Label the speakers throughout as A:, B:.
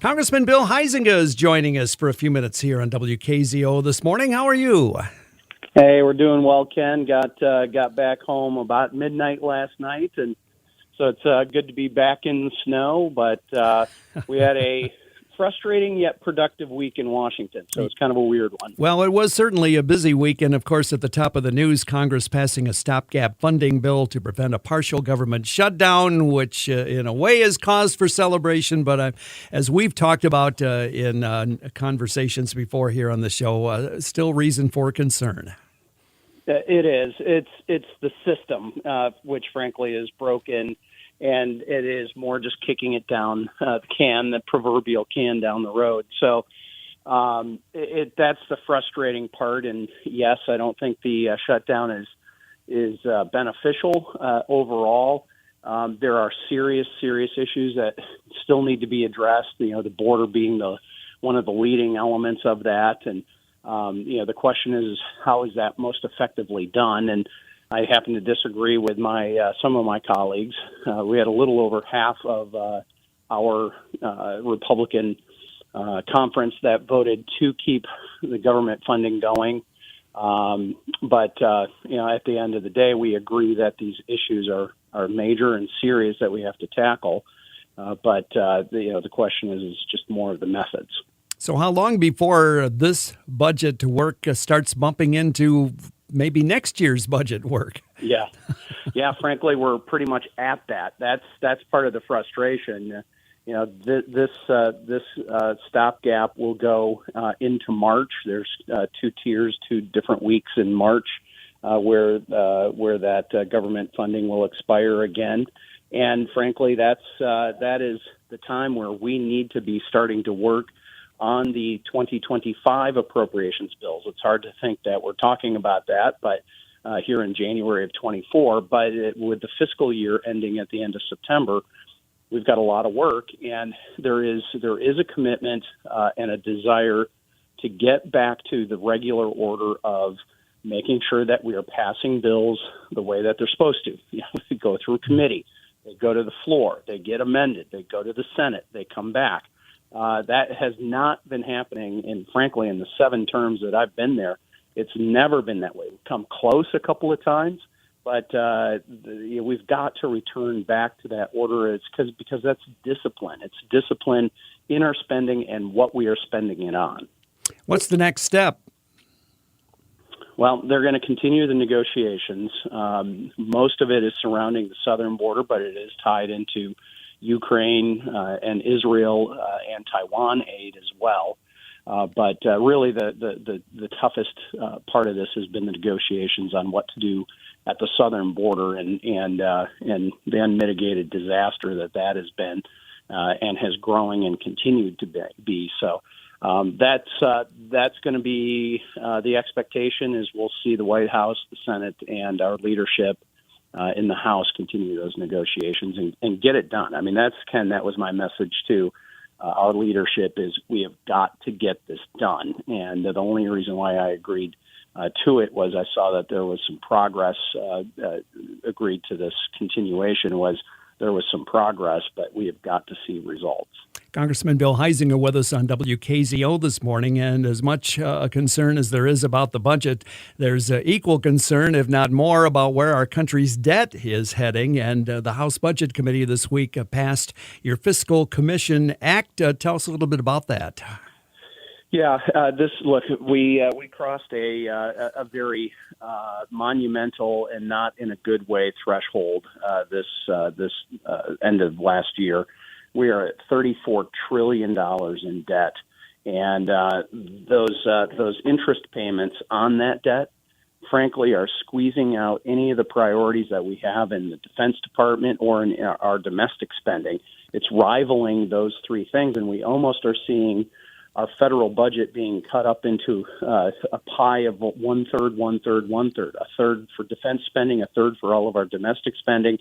A: Congressman Bill Huizenga is joining us for a few minutes here on WKZO this morning. How are you?
B: Hey, we're doing well, Ken. Got back home about midnight last night, and so it's good to be back in the snow. But we had a frustrating yet productive week in Washington, so it's kind of a weird one.
A: Well, it was certainly a busy week, and of course, at the top of the news, Congress passing a stopgap funding bill to prevent a partial government shutdown, which in a way is cause for celebration. But as we've talked about in conversations before here on the show, still reason for concern.
B: It is. It's the system, which frankly is broken, and it is more just kicking it down the proverbial can down the road. So that's the frustrating part. And yes, I don't think the shutdown is beneficial overall. There are serious issues that still need to be addressed. The border being one of the leading elements of that, and the question is, how is that most effectively done? And I happen to disagree with some of my colleagues. We had a little over half of our Republican conference that voted to keep the government funding going. But at the end of the day, we agree that these issues are major and serious that we have to tackle. But the question is just more of the methods.
A: So how long before this budget work starts bumping into maybe next year's budget work?
B: Yeah. Frankly, we're pretty much at that. That's part of the frustration. This stopgap will go into March. There's two tiers, 2 different weeks in March where that government funding will expire again. And frankly, that is the time where we need to be starting to work on the 2025 appropriations bills. It's hard to think that we're talking about that, but here in January of 24. But with the fiscal year ending at the end of September, we've got a lot of work, and there is a commitment and a desire to get back to the regular order of making sure that we are passing bills the way that they're supposed to. They go through committee, they go to the floor, they get amended, they go to the Senate, they come back. That has not been happening, and frankly, in the 7 terms that I've been there, it's never been that way. We've come close a couple of times, but we've got to return back to that order. It's because that's discipline. It's discipline in our spending and what we are spending it on.
A: What's the next step?
B: Well, they're going to continue the negotiations. Most of it is surrounding the southern border, but it is tied into Ukraine and Israel and Taiwan aid as well. But really the toughest part of this has been the negotiations on what to do at the southern border and the unmitigated disaster that has been and has growing and continued to be. So that's going to be the expectation is we'll see the White House, the Senate, and our leadership in the House continue those negotiations and get it done. I mean, that was my message to our leadership is we have got to get this done. And the only reason why I agreed to it was I saw that there was some progress, agreed to this continuation was there was some progress, but we have got to see results.
A: Congressman Bill Huizenga with us on WKZO this morning, and as much a concern as there is about the budget, there's equal concern, if not more, about where our country's debt is heading. And the House Budget Committee this week passed your Fiscal Commission Act. Tell us a little bit about that.
B: Yeah, we crossed a very monumental and not in a good way threshold this end of last year. We are at $34 trillion in debt, and those interest payments on that debt, frankly, are squeezing out any of the priorities that we have in the Defense Department or in our domestic spending. It's rivaling those 3 things, and we almost are seeing our federal budget being cut up into a pie of 1/3, 1/3, 1/3, a third for defense spending, a third for all of our domestic spending,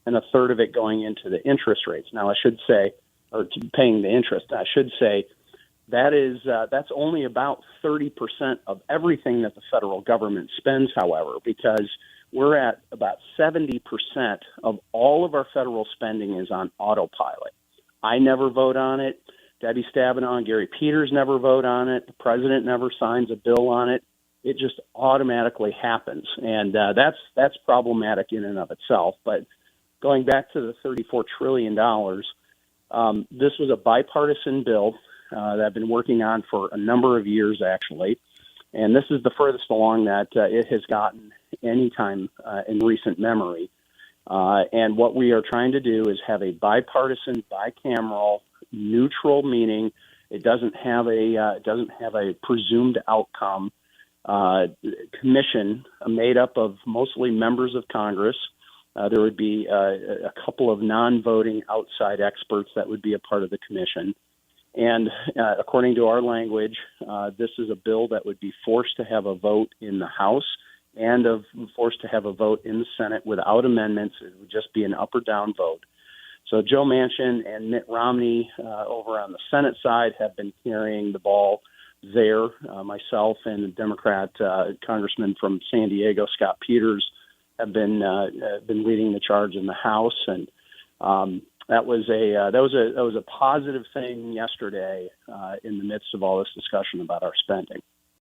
B: and a third of it going into the interest rates. Now, I should say, or paying the interest, I should say that's only about 30% of everything that the federal government spends, however, because we're at about 70% of all of our federal spending is on autopilot. I never vote on it. Debbie Stabenow and Gary Peters never vote on it. The president never signs a bill on it. It just automatically happens, and that's problematic in and of itself. But going back to the $34 trillion, this was a bipartisan bill that I've been working on for a number of years, actually, and this is the furthest along that it has gotten any time in recent memory. And what we are trying to do is have a bipartisan, bicameral, neutral, meaning it doesn't have a presumed outcome commission made up of mostly members of Congress. There would be a couple of non-voting outside experts that would be a part of the commission. And according to our language, this is a bill that would be forced to have a vote in the House and forced to have a vote in the Senate without amendments. It would just be an up or down vote. So Joe Manchin and Mitt Romney over on the Senate side have been carrying the ball there. Myself and the Democrat Congressman from San Diego, Scott Peters, have been leading the charge in the House, and that was a positive thing yesterday in the midst of all this discussion about our spending.